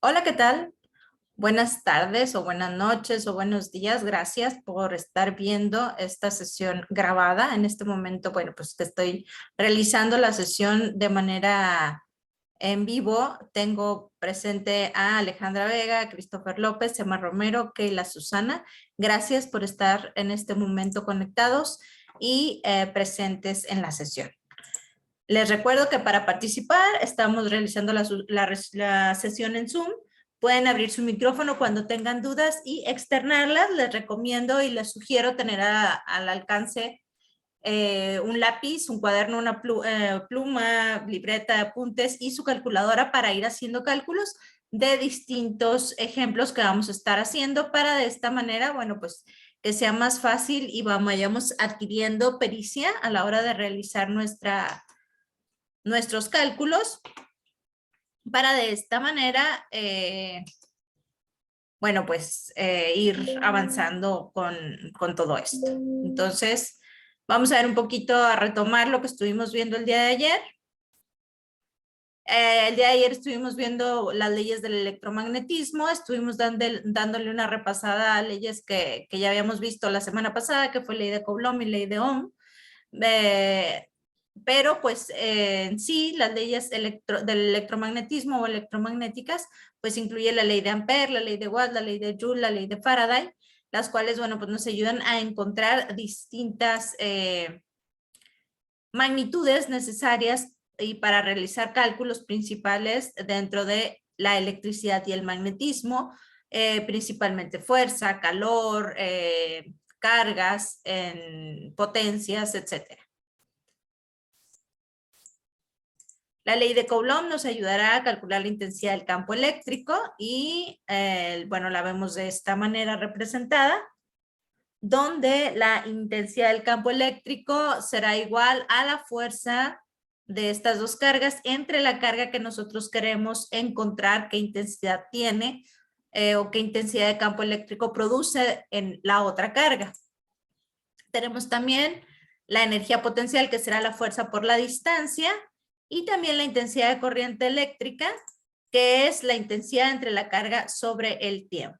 Hola, ¿qué tal? Buenas tardes o buenas noches o buenos días. Gracias por estar viendo esta sesión grabada. En este momento, bueno, pues que estoy realizando la sesión de manera en vivo. Tengo presente a Alejandra Vega, Christopher López, Emma Romero, Keila Susana. Gracias por estar en este momento conectados y presentes en la sesión. Les recuerdo que para participar estamos realizando la sesión en Zoom. Pueden abrir su micrófono cuando tengan dudas y externarlas. Les recomiendo y les sugiero tener al alcance un lápiz, un cuaderno, una pluma, libreta de apuntes y su calculadora para ir haciendo cálculos de distintos ejemplos que vamos a estar haciendo para de esta manera, bueno, pues que sea más fácil y vayamos adquiriendo pericia a la hora de realizar nuestros cálculos para de esta manera, bueno, pues ir avanzando con todo esto. Entonces, vamos a ver un poquito a retomar lo que estuvimos viendo el día de ayer. El día de ayer estuvimos viendo las leyes del electromagnetismo, estuvimos dándole una repasada a leyes que ya habíamos visto la semana pasada, que fue ley de Coulomb y ley de Ohm. Pero pues en sí las leyes del electromagnetismo o electromagnéticas pues incluye la ley de Ampère, la ley de Watt, la ley de Joule, la ley de Faraday, las cuales bueno pues nos ayudan a encontrar distintas magnitudes necesarias y para realizar cálculos principales dentro de la electricidad y el magnetismo, principalmente fuerza, calor, cargas, potencias, etcétera. La ley de Coulomb nos ayudará a calcular la intensidad del campo eléctrico y, bueno, la vemos de esta manera representada, donde la intensidad del campo eléctrico será igual a la fuerza de estas dos cargas entre la carga que nosotros queremos encontrar qué intensidad tiene o qué intensidad de campo eléctrico produce en la otra carga. Tenemos también la energía potencial, que será la fuerza por la distancia, y también la intensidad de corriente eléctrica, que es la intensidad entre la carga sobre el tiempo.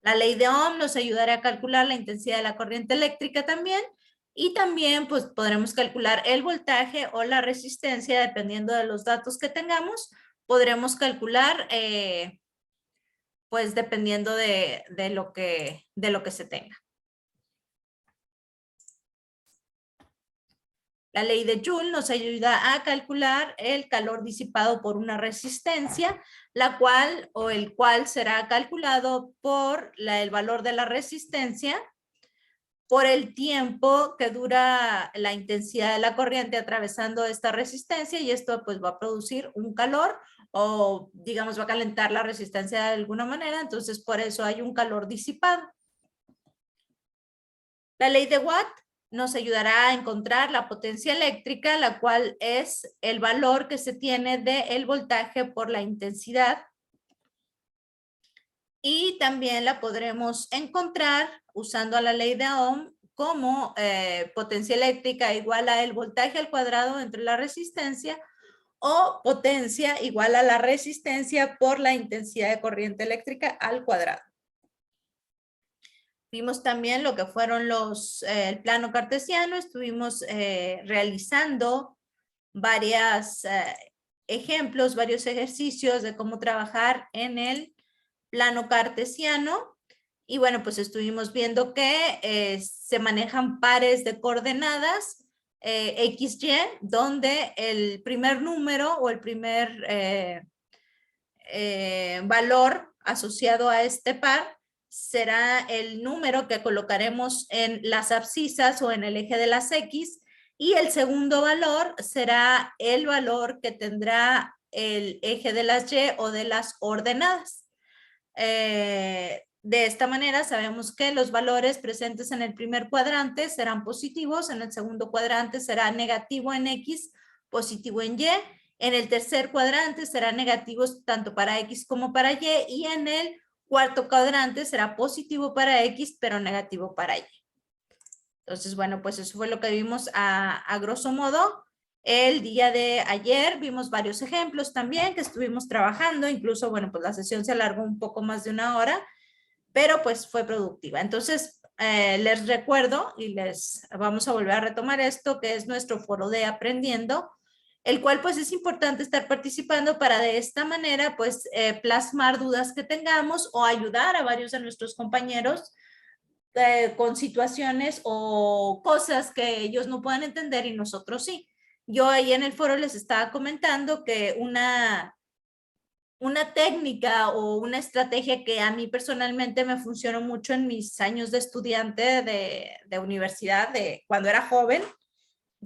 La ley de Ohm nos ayudará a calcular la intensidad de la corriente eléctrica también, y también pues podremos calcular el voltaje o la resistencia dependiendo de los datos que tengamos. Podremos calcular pues dependiendo de lo que se tenga. La ley de Joule nos ayuda a calcular el calor disipado por una resistencia, la cual o el cual será calculado por el valor de la resistencia por el tiempo que dura la intensidad de la corriente atravesando esta resistencia, y esto pues va a producir un calor o digamos va a calentar la resistencia de alguna manera, entonces por eso hay un calor disipado. La ley de Watt nos ayudará a encontrar la potencia eléctrica, la cual es el valor que se tiene del voltaje por la intensidad. Y también la podremos encontrar usando la ley de Ohm como potencia eléctrica igual a el voltaje al cuadrado entre la resistencia, o potencia igual a la resistencia por la intensidad de corriente eléctrica al cuadrado. Vimos también lo que fueron el plano cartesiano, estuvimos realizando varios ejemplos, varios ejercicios de cómo trabajar en el plano cartesiano, y bueno, pues estuvimos viendo que se manejan pares de coordenadas XY, donde el primer número o el primer valor asociado a este par será el número que colocaremos en las abscisas o en el eje de las X, y el segundo valor será el valor que tendrá el eje de las Y o de las ordenadas. De esta manera sabemos que los valores presentes en el primer cuadrante serán positivos, en el segundo cuadrante será negativo en X, positivo en Y, en el tercer cuadrante será negativo tanto para X como para Y, y en el cuarto cuadrante será positivo para X pero negativo para Y. Entonces, bueno, pues eso fue lo que vimos a grosso modo. El día de ayer vimos varios ejemplos también que estuvimos trabajando, incluso, bueno, pues la sesión se alargó un poco más de una hora, pero pues fue productiva. Entonces, les recuerdo y les vamos a volver a retomar esto, que es nuestro foro de aprendiendo, el cual pues es importante estar participando para de esta manera pues plasmar dudas que tengamos o ayudar a varios de nuestros compañeros con situaciones o cosas que ellos no puedan entender y nosotros sí. Yo ahí en el foro les estaba comentando que una técnica o una estrategia que a mí personalmente me funcionó mucho en mis años de estudiante de universidad, de cuando era joven,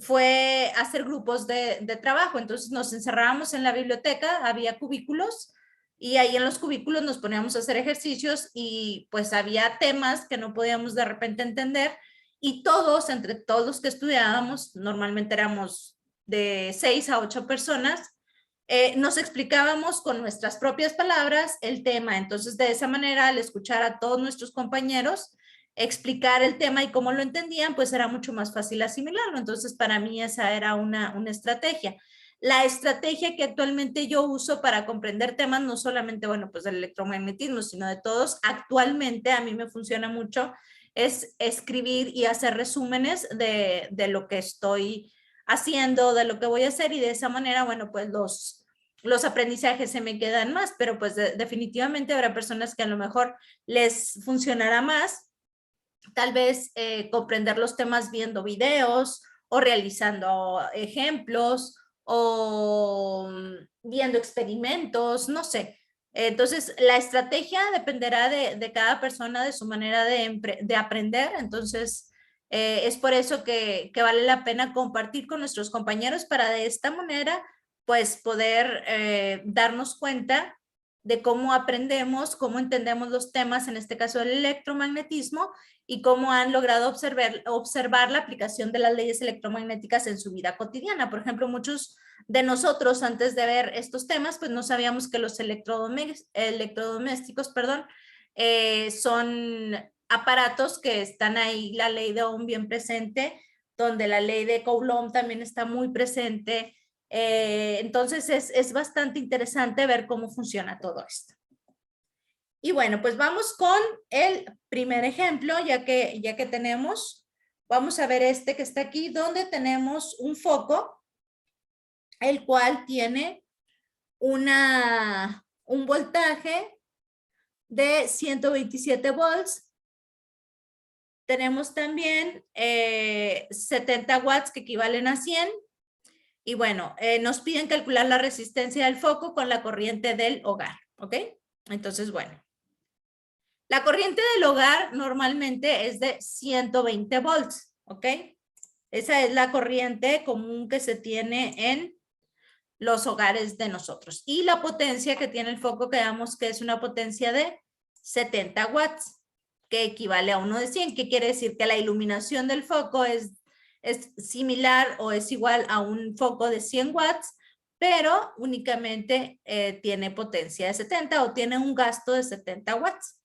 fue hacer grupos de trabajo. Entonces nos encerrábamos en la biblioteca, había cubículos y ahí en los cubículos nos poníamos a hacer ejercicios y pues había temas que no podíamos de repente entender y todos, entre todos los que estudiábamos, normalmente éramos de 6 a 8 personas, nos explicábamos con nuestras propias palabras el tema. Entonces, de esa manera, al escuchar a todos nuestros compañeros explicar el tema y cómo lo entendían, pues era mucho más fácil asimilarlo. Entonces, para mí esa era una estrategia. La estrategia que actualmente yo uso para comprender temas, no solamente, bueno, pues del electromagnetismo, sino de todos, actualmente a mí me funciona mucho, es escribir y hacer resúmenes de lo que estoy haciendo, de lo que voy a hacer y de esa manera, bueno, pues los aprendizajes se me quedan más, pero pues definitivamente habrá personas que a lo mejor les funcionará más tal vez comprender los temas viendo videos o realizando ejemplos o viendo experimentos, no sé. Entonces, la estrategia dependerá de cada persona, de su manera de aprender. Entonces, es por eso que vale la pena compartir con nuestros compañeros para de esta manera, pues, poder darnos cuenta de cómo aprendemos, cómo entendemos los temas, en este caso el electromagnetismo, y cómo han logrado observar la aplicación de las leyes electromagnéticas en su vida cotidiana. Por ejemplo, muchos de nosotros antes de ver estos temas, pues no sabíamos que los electrodomésticos, perdón, son aparatos que están ahí, la ley de Ohm bien presente, donde la ley de Coulomb también está muy presente. Entonces es bastante interesante ver cómo funciona todo esto. Y bueno, pues vamos con el primer ejemplo, ya que tenemos, vamos a ver este que está aquí, donde tenemos un foco, el cual tiene un voltaje de 127 volts. Tenemos también 70 watts que equivalen a 100. Y bueno, nos piden calcular la resistencia del foco con la corriente del hogar, ¿ok? Entonces, bueno. La corriente del hogar normalmente es de 120 volts, ¿ok? Esa es la corriente común que se tiene en los hogares de nosotros. Y la potencia que tiene el foco, quedamos que es una potencia de 70 watts, que equivale a uno de 100. ¿Qué quiere decir? Que la iluminación del foco es similar o es igual a un foco de 100 watts, pero únicamente tiene potencia de 70 o tiene un gasto de 70 watts.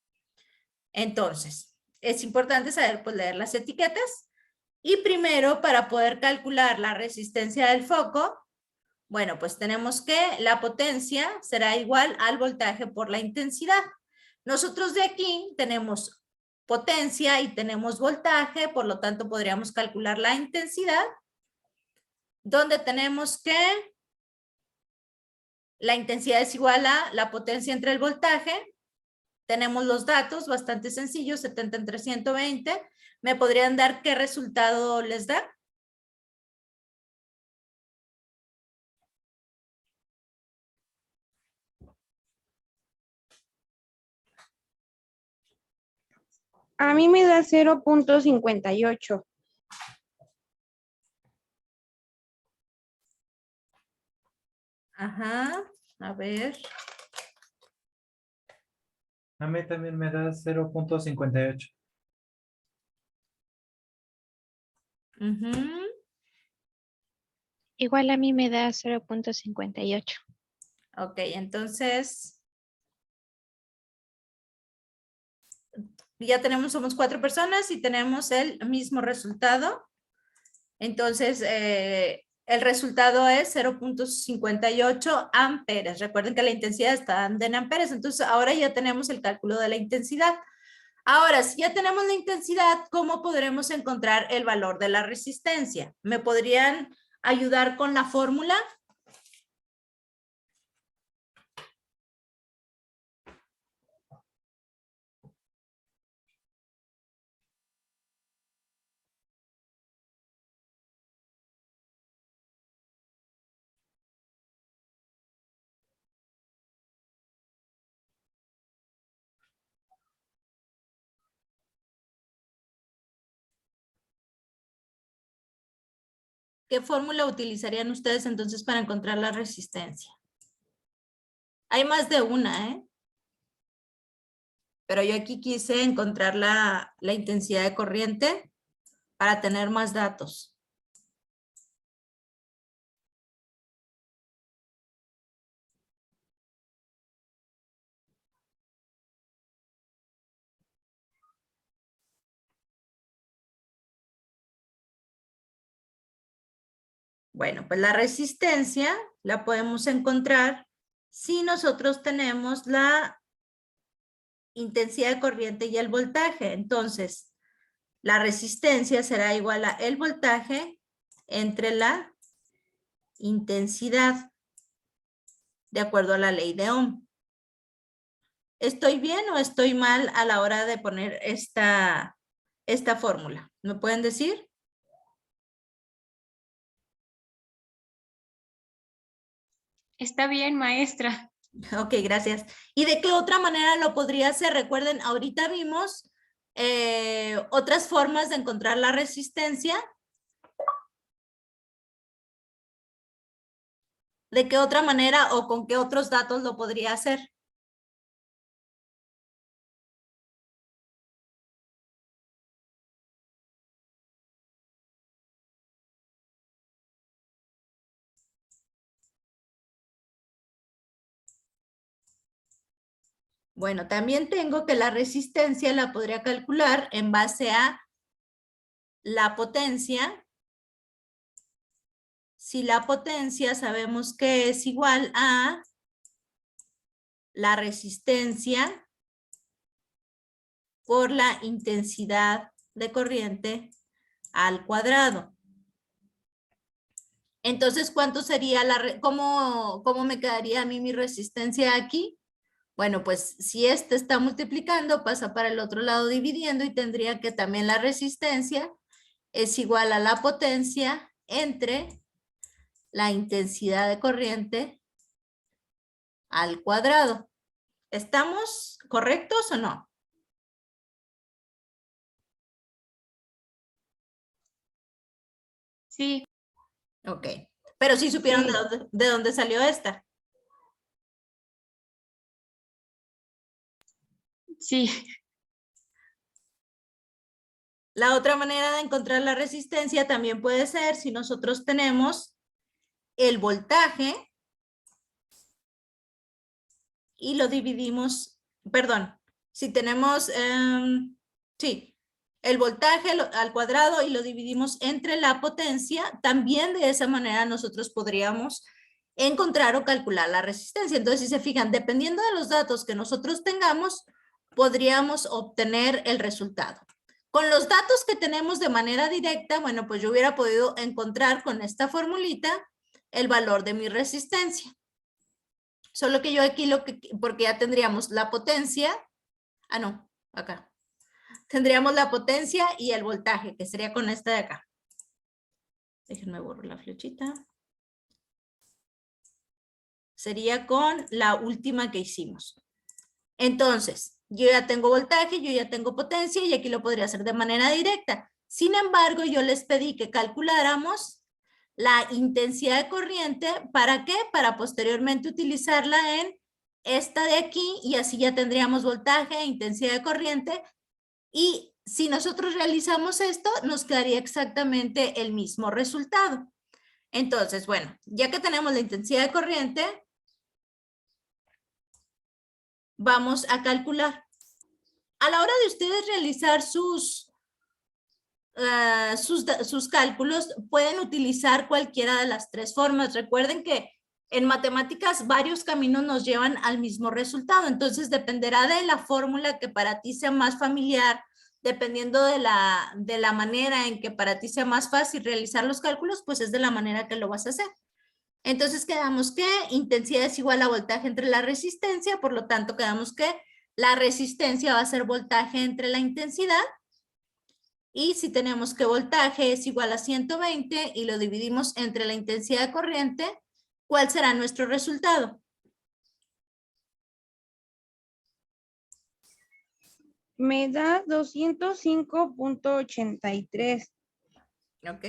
Entonces, es importante saber pues, leer las etiquetas. Y primero, para poder calcular la resistencia del foco, bueno, pues tenemos que la potencia será igual al voltaje por la intensidad. Nosotros de aquí tenemos potencia y tenemos voltaje, por lo tanto podríamos calcular la intensidad, donde tenemos que la intensidad es igual a la potencia entre el voltaje. Tenemos los datos bastante sencillos, 70 entre 120. ¿Me podrían dar qué resultado les da? A mí me da 0.58. Ajá, a ver. A mí también me da 0.58. Igual a mí me da 0.58. Ok, entonces ya tenemos, somos 4 personas y tenemos el mismo resultado. Entonces, El resultado es 0.58 amperes. Recuerden que la intensidad está en amperes, entonces ahora ya tenemos el cálculo de la intensidad. Ahora, si ya tenemos la intensidad, ¿cómo podremos encontrar el valor de la resistencia? ¿Me podrían ayudar con la fórmula? ¿Qué fórmula utilizarían ustedes entonces para encontrar la resistencia? Hay más de una, ¿eh? Pero yo aquí quise encontrar la intensidad de corriente para tener más datos. Bueno, pues la resistencia la podemos encontrar si nosotros tenemos la intensidad de corriente y el voltaje. Entonces, la resistencia será igual a el voltaje entre la intensidad, de acuerdo a la ley de Ohm. ¿Estoy bien o estoy mal a la hora de poner esta fórmula? ¿Me pueden decir? Está bien, maestra. Ok, gracias. ¿Y de qué otra manera lo podría hacer? Recuerden, ahorita vimos otras formas de encontrar la resistencia. ¿De qué otra manera o con qué otros datos lo podría hacer? Bueno, también tengo que la resistencia la podría calcular en base a la potencia. Si la potencia sabemos que es igual a la resistencia por la intensidad de corriente al cuadrado. Entonces, ¿cuánto sería cómo me quedaría a mí mi resistencia aquí? Bueno, pues si este está multiplicando, pasa para el otro lado dividiendo y tendría que también la resistencia es igual a la potencia entre la intensidad de corriente al cuadrado. ¿Estamos correctos o no? Sí, Ok. Pero sí supieron Sí. de dónde salió esta. sí. La otra manera de encontrar la resistencia también puede ser si nosotros tenemos el voltaje y lo dividimos, perdón, si tenemos, sí, el voltaje al cuadrado y lo dividimos entre la potencia, también de esa manera nosotros podríamos encontrar o calcular la resistencia. Entonces, si se fijan, dependiendo de los datos que nosotros tengamos, podríamos obtener el resultado. Con los datos que tenemos de manera directa, bueno, pues yo hubiera podido encontrar con esta formulita el valor de mi resistencia. Solo que yo aquí porque ya tendríamos la potencia, no, acá. Tendríamos la potencia y el voltaje, que sería con esta de acá. Déjenme borrar la flechita. Sería con la última que hicimos. Entonces, yo ya tengo voltaje, yo ya tengo potencia y aquí lo podría hacer de manera directa. Sin embargo, yo les pedí que calculáramos la intensidad de corriente. ¿Para qué? Para posteriormente utilizarla en esta de aquí y así ya tendríamos voltaje e intensidad de corriente. Y si nosotros realizamos esto, nos quedaría exactamente el mismo resultado. Entonces, bueno, ya que tenemos la intensidad de corriente, vamos a calcular. A la hora de ustedes realizar sus sus cálculos, pueden utilizar cualquiera de las tres formas. Recuerden que en matemáticas varios caminos nos llevan al mismo resultado, entonces dependerá de la fórmula que para ti sea más familiar, dependiendo de la manera en que para ti sea más fácil realizar los cálculos, pues es de la manera que lo vas a hacer. Entonces quedamos que intensidad es igual a voltaje entre la resistencia, por lo tanto quedamos que la resistencia va a ser voltaje entre la intensidad. Y si tenemos que voltaje es igual a 120 y lo dividimos entre la intensidad de corriente, ¿cuál será nuestro resultado? Me da 205.83. ¿Ok?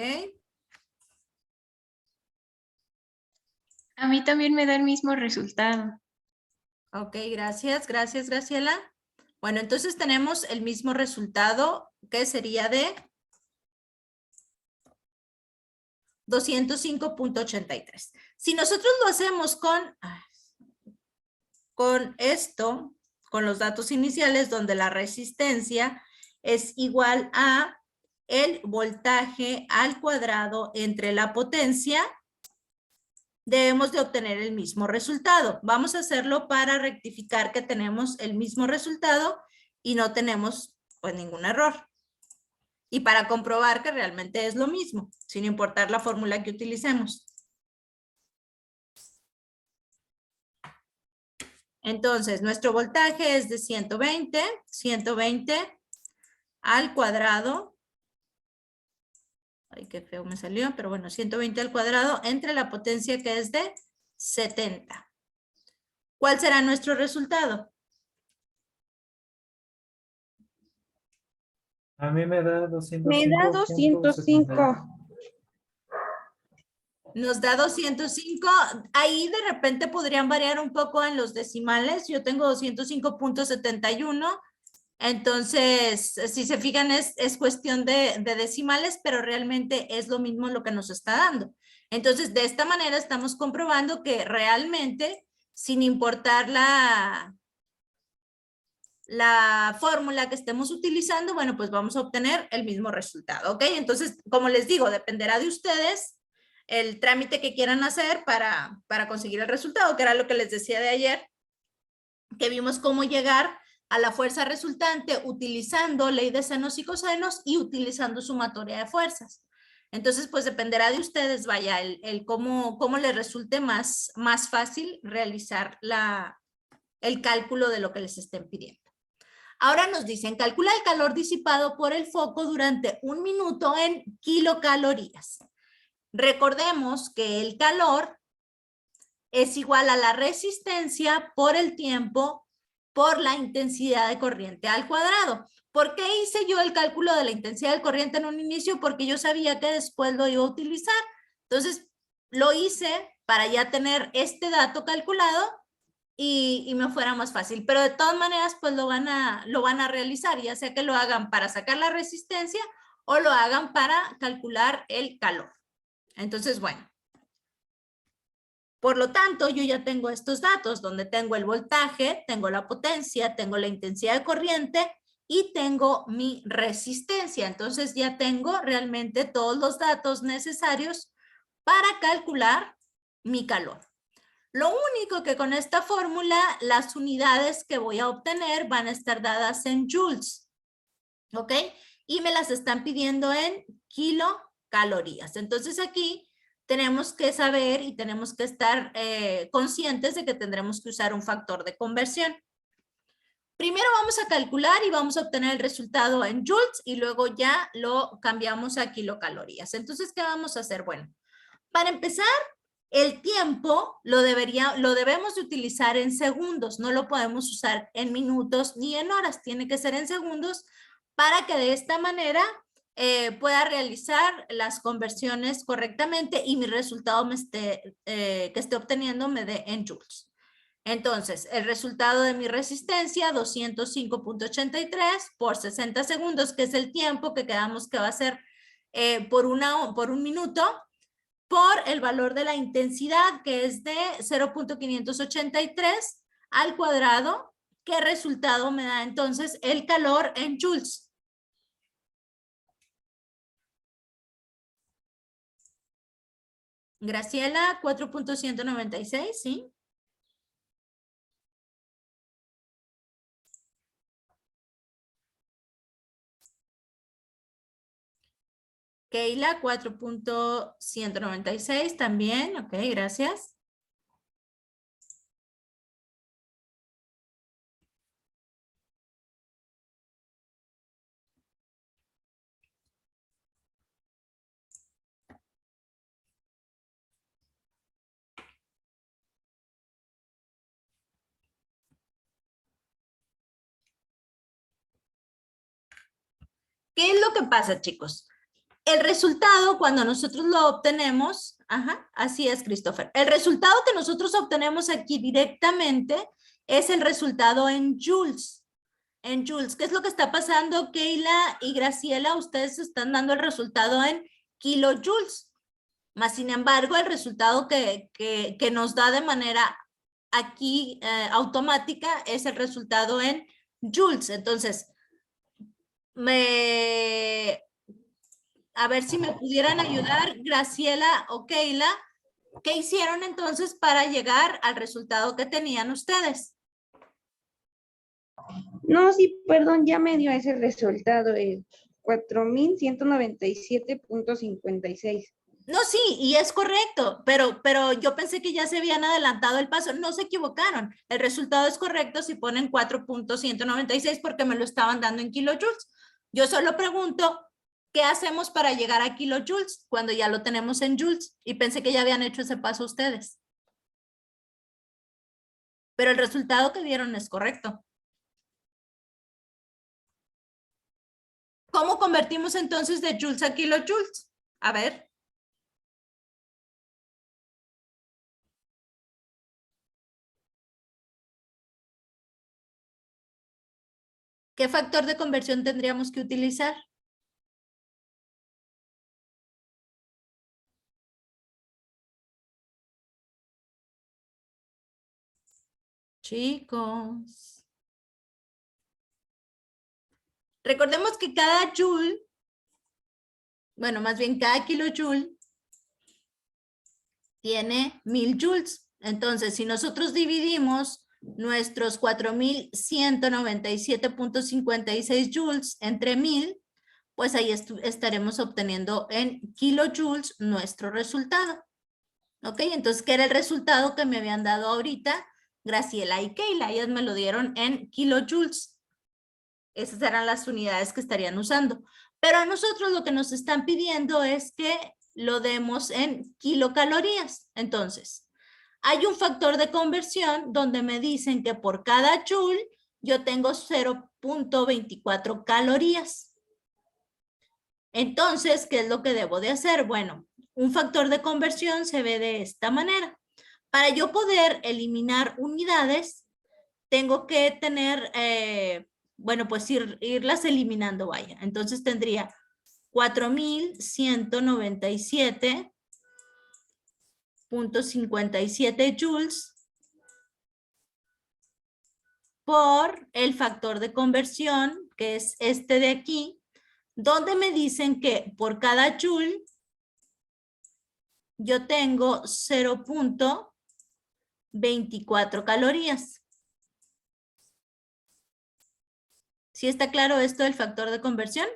A mí también me da el mismo resultado. Ok, gracias. Gracias, Graciela. Bueno, entonces tenemos el mismo resultado que sería de 205.83. Si nosotros lo hacemos con esto, con los datos iniciales donde la resistencia es igual a el voltaje al cuadrado entre la potencia, debemos de obtener el mismo resultado. Vamos a hacerlo para rectificar que tenemos el mismo resultado y no tenemos pues ningún error. Y para comprobar que realmente es lo mismo, sin importar la fórmula que utilicemos. Entonces, nuestro voltaje es de 120 al cuadrado. Ay, qué feo me salió, pero bueno, 120 al cuadrado entre la potencia que es de 70. ¿Cuál será nuestro resultado? A mí me da Me da 205. Nos da 205. Ahí de repente podrían variar un poco en los decimales. Yo tengo 205.71. Entonces, si se fijan, es cuestión de decimales, pero realmente es lo mismo lo que nos está dando. Entonces, de esta manera estamos comprobando que realmente, sin importar la fórmula que estemos utilizando, bueno, pues vamos a obtener el mismo resultado, ¿ok? Entonces, como les digo, dependerá de ustedes el trámite que quieran hacer para conseguir el resultado, que era lo que les decía de ayer, que vimos cómo llegar a la fuerza resultante utilizando ley de senos y cosenos y utilizando sumatoria de fuerzas. Entonces, pues dependerá de ustedes, vaya, el cómo les resulte más fácil realizar el cálculo de lo que les estén pidiendo. Ahora nos dicen, calcula el calor disipado por el foco durante 1 minuto en kilocalorías. Recordemos que el calor es igual a la resistencia por el tiempo por la intensidad de corriente al cuadrado. ¿Por qué hice yo el cálculo de la intensidad de corriente en un inicio? Porque yo sabía que después lo iba a utilizar. Entonces, lo hice para ya tener este dato calculado y me fuera más fácil. Pero de todas maneras, pues lo van a realizar, ya sea que lo hagan para sacar la resistencia o lo hagan para calcular el calor. Entonces, bueno. Por lo tanto, yo ya tengo estos datos donde tengo el voltaje, tengo la potencia, tengo la intensidad de corriente y tengo mi resistencia. Entonces ya tengo realmente todos los datos necesarios para calcular mi calor. Lo único que con esta fórmula, las unidades que voy a obtener van a estar dadas en joules, ¿ok? Y me las están pidiendo en kilocalorías. Entonces aquí tenemos que saber y tenemos que estar conscientes de que tendremos que usar un factor de conversión. Primero vamos a calcular y vamos a obtener el resultado en joules y luego ya lo cambiamos a kilocalorías. Entonces, ¿qué vamos a hacer? Bueno, para empezar, el tiempo lo debemos de utilizar en segundos, no lo podemos usar en minutos ni en horas, tiene que ser en segundos para que de esta manera pueda realizar las conversiones correctamente y mi resultado que esté obteniendo me dé en joules. Entonces, el resultado de mi resistencia, 205.83 por 60 segundos, que es el tiempo que quedamos que va a ser por un minuto, por el valor de la intensidad, que es de 0.583 al cuadrado, ¿qué resultado me da entonces el calor en joules? Graciela, 4.196, ¿sí? Keila, 4.196 también, ok, gracias. ¿Qué es lo que pasa, chicos? El resultado, cuando nosotros lo obtenemos, ajá, así es, Christopher. El resultado que nosotros obtenemos aquí directamente es el resultado en joules. En joules, ¿qué es lo que está pasando, Keila y Graciela? Ustedes están dando el resultado en kilojoules. Más sin embargo, el resultado que nos da de manera aquí automática es el resultado en joules. Entonces, a ver si me pudieran ayudar, Graciela o Keila, ¿qué hicieron entonces para llegar al resultado que tenían ustedes? No, sí, perdón, ya me dio ese resultado, 4197.56. No, sí, y es correcto, pero yo pensé que ya se habían adelantado el paso. No se equivocaron. El resultado es correcto si ponen 4.196 porque me lo estaban dando en kilojoules. Yo solo pregunto, ¿qué hacemos para llegar a kilojoules cuando ya lo tenemos en joules? Y pensé que ya habían hecho ese paso ustedes. Pero el resultado que dieron es correcto. ¿Cómo convertimos entonces de joules a kilojoules? A ver. ¿Qué factor de conversión tendríamos que utilizar? Chicos. Recordemos que cada joule, bueno, más bien cada kilojoule tiene 1000 joules. Entonces, si nosotros dividimos nuestros 4197.56 joules entre 1000, pues ahí estaremos obteniendo en kilojoules nuestro resultado. ¿Ok? Entonces, ¿qué era el resultado que me habían dado ahorita? Graciela y Keila, ellas me lo dieron en kilojoules. Esas eran las unidades que estarían usando. Pero a nosotros lo que nos están pidiendo es que lo demos en kilocalorías. Entonces, hay un factor de conversión donde me dicen que por cada joule yo tengo 0.24 calorías. Entonces, ¿qué es lo que debo de hacer? Bueno, un factor de conversión se ve de esta manera. Para yo poder eliminar unidades, tengo que tener, bueno, pues irlas eliminando, vaya. Entonces tendría 4197.57 joules por el factor de conversión, que es este de aquí, donde me dicen que por cada joule yo tengo 0.24 calorías. ¿Sí está claro esto del factor de conversión?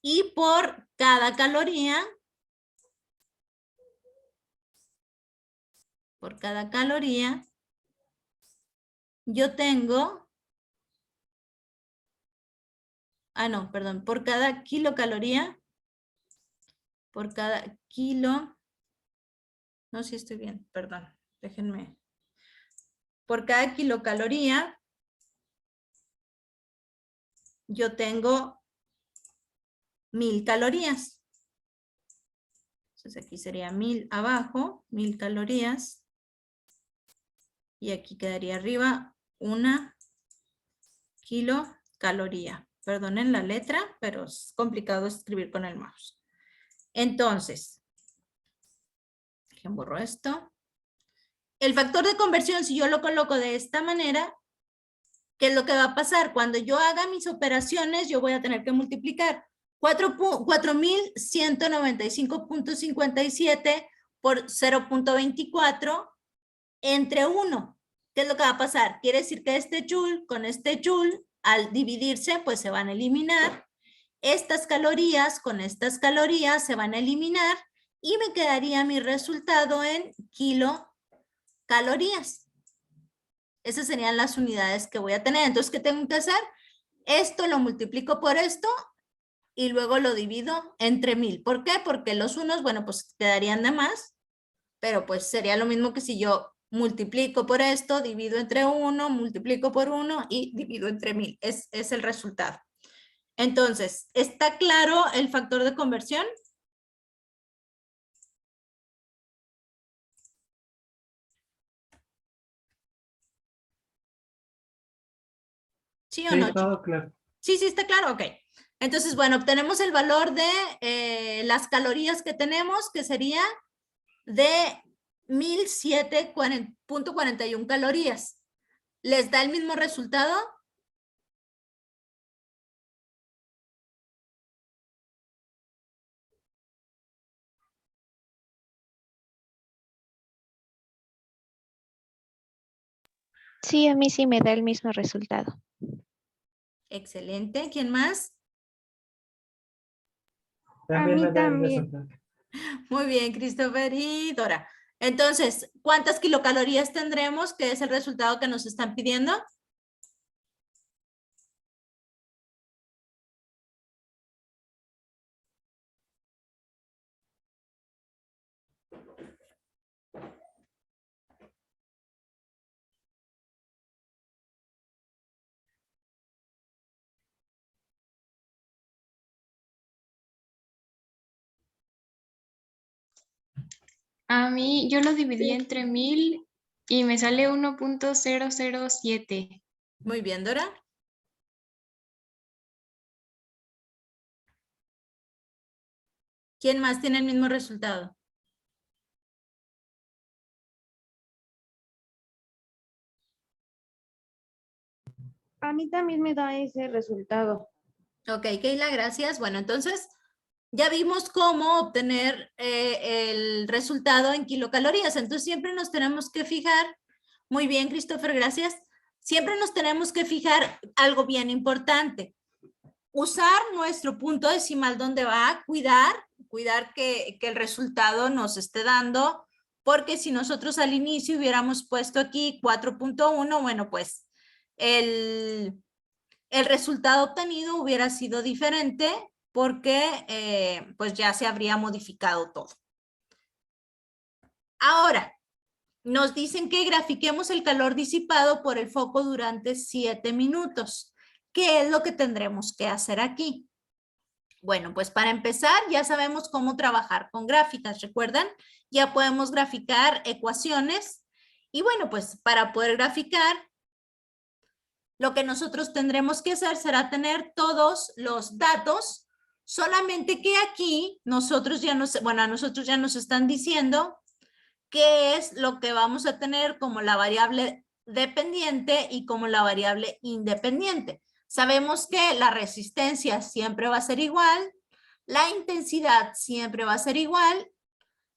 Y por cada caloría, yo tengo, no, perdón, por cada kilocaloría, por cada kilo, no, sí estoy bien, perdón, déjenme. Por cada kilocaloría, yo tengo 1000 calorías. Entonces aquí sería 1000 abajo, 1000 calorías. Y aquí quedaría arriba 1 kilocaloría. Perdonen la letra, pero es complicado escribir con el mouse. Entonces, borro esto. El factor de conversión, si yo lo coloco de esta manera, ¿Qué es lo que va a pasar? Cuando yo haga mis operaciones, yo voy a tener que multiplicar 4.195.57 por 0.24 entre 1. ¿Qué es lo que va a pasar? Quiere decir que este joule con este joule, al dividirse, pues se van a eliminar. Estas calorías con estas calorías se van a eliminar y me quedaría mi resultado en kilocalorías. Esas serían las unidades que voy a tener. Entonces, ¿qué tengo que hacer? Esto lo multiplico por esto y luego lo divido entre 1000. ¿Por qué? Porque los unos, bueno, pues quedarían de más, pero pues sería lo mismo que si yo multiplico por esto, divido entre 1, multiplico por 1 y divido entre 1000. Es el resultado. Entonces, ¿está claro el factor de conversión? ¿Sí o Sí, no, todo chicos? claro. Sí, está claro, ok. Entonces, bueno, obtenemos el valor de las calorías que tenemos, que sería de 1007.41 calorías. ¿Les da el mismo resultado? Sí, a mí sí me da el mismo resultado. Excelente. ¿Quién más? También mí me da el también. resultado. Muy bien, Christopher y Dora. Entonces, ¿cuántas kilocalorías tendremos? ¿Qué es el resultado que nos están pidiendo? A mí, yo lo dividí entre 1000 y me sale 1.007. Muy bien, Dora. ¿Quién más tiene el mismo resultado? A mí también me da ese resultado. Ok, Keila, gracias. Bueno, entonces ya vimos cómo obtener el resultado en kilocalorías. Entonces siempre nos tenemos que fijar. Muy bien, Christopher, gracias. Siempre nos tenemos que fijar algo bien importante. Usar nuestro punto decimal donde va a cuidar que el resultado nos esté dando, porque si nosotros al inicio hubiéramos puesto aquí 4.1, bueno, pues el resultado obtenido hubiera sido diferente porque pues ya se habría modificado todo. Ahora, nos dicen que grafiquemos el calor disipado por el foco durante 7 minutos. ¿Qué es lo que tendremos que hacer aquí? Bueno, pues para empezar ya sabemos cómo trabajar con gráficas, ¿recuerdan? Ya podemos graficar ecuaciones y bueno, pues para poder graficar, lo que nosotros tendremos que hacer será tener todos los datos, solamente que aquí a nosotros ya nos están diciendo qué es lo que vamos a tener como la variable dependiente y como la variable independiente. Sabemos que la resistencia siempre va a ser igual, la intensidad siempre va a ser igual,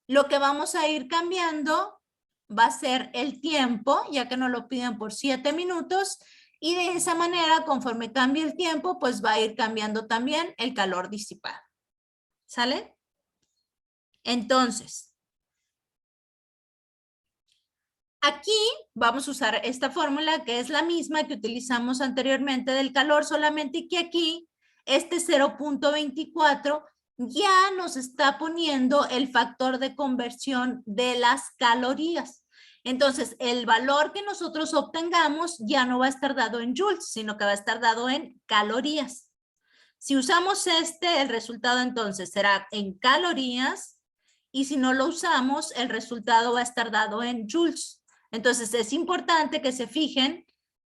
lo que vamos a ir cambiando va a ser el tiempo, ya que nos lo piden por 7 minutos, y de esa manera, conforme cambie el tiempo, pues va a ir cambiando también el calor disipado. ¿Sale? Entonces, aquí vamos a usar esta fórmula que es la misma que utilizamos anteriormente del calor, solamente que aquí este 0.24 ya nos está poniendo el factor de conversión de las calorías. Entonces, el valor que nosotros obtengamos ya no va a estar dado en joules, sino que va a estar dado en calorías. Si usamos el resultado entonces será en calorías, y si no lo usamos, el resultado va a estar dado en joules. Entonces, es importante que se fijen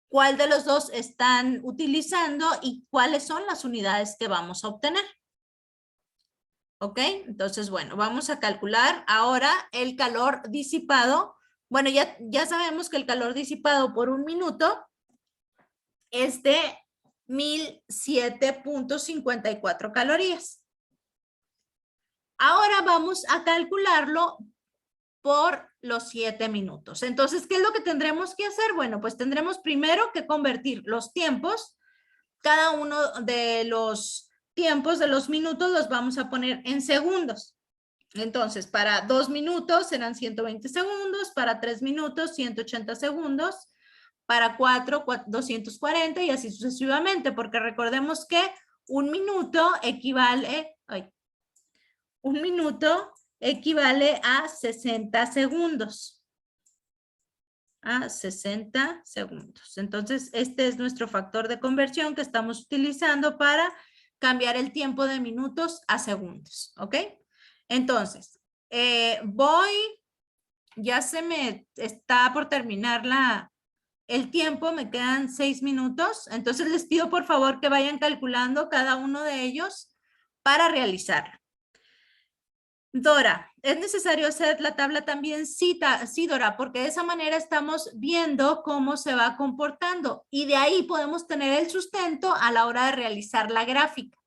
cuál de los dos están utilizando y cuáles son las unidades que vamos a obtener. ¿Ok? Entonces, bueno, vamos a calcular ahora el calor disipado. Bueno, ya sabemos que el calor disipado por un minuto es de 1007.54 calorías. Ahora vamos a calcularlo por los 7 minutos. Entonces, ¿qué es lo que tendremos que hacer? Bueno, pues tendremos primero que convertir los tiempos. Cada uno de los tiempos de los minutos los vamos a poner en segundos. Entonces, para 2 minutos serán 120 segundos, para 3 minutos 180 segundos, para 4, 240 y así sucesivamente, porque recordemos que un minuto equivale a 60 segundos. A 60 segundos. Entonces, este es nuestro factor de conversión que estamos utilizando para cambiar el tiempo de minutos a segundos. ¿Ok? Entonces, ya se me está por terminar el tiempo, me quedan 6 minutos. Entonces, les pido por favor que vayan calculando cada uno de ellos para realizarlo. Dora, ¿es necesario hacer la tabla también? Sí, Dora, porque de esa manera estamos viendo cómo se va comportando y de ahí podemos tener el sustento a la hora de realizar la gráfica.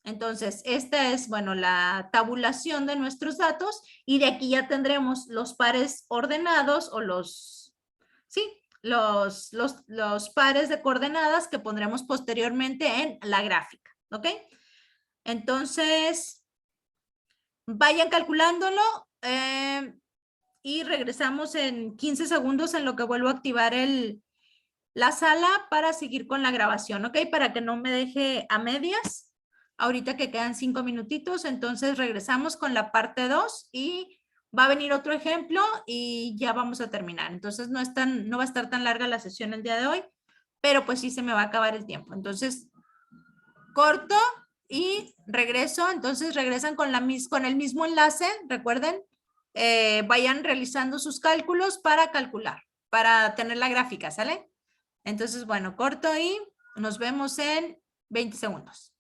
Entonces, esta es, bueno, la tabulación de nuestros datos y de aquí ya tendremos los pares ordenados o los pares de coordenadas que pondremos posteriormente en la gráfica, ¿ok? Entonces, vayan calculándolo y regresamos en 15 segundos en lo que vuelvo a activar la sala para seguir con la grabación, ¿ok? Para que no me deje a medias. Ahorita que quedan 5 minutitos, entonces regresamos con la parte 2 y va a venir otro ejemplo y ya vamos a terminar. Entonces no va a estar tan larga la sesión el día de hoy, pero pues sí se me va a acabar el tiempo. Entonces, corto y regreso. Entonces regresan con el mismo enlace, recuerden, vayan realizando sus cálculos para calcular, para tener la gráfica, ¿sale? Entonces, bueno, corto y nos vemos en 20 segundos.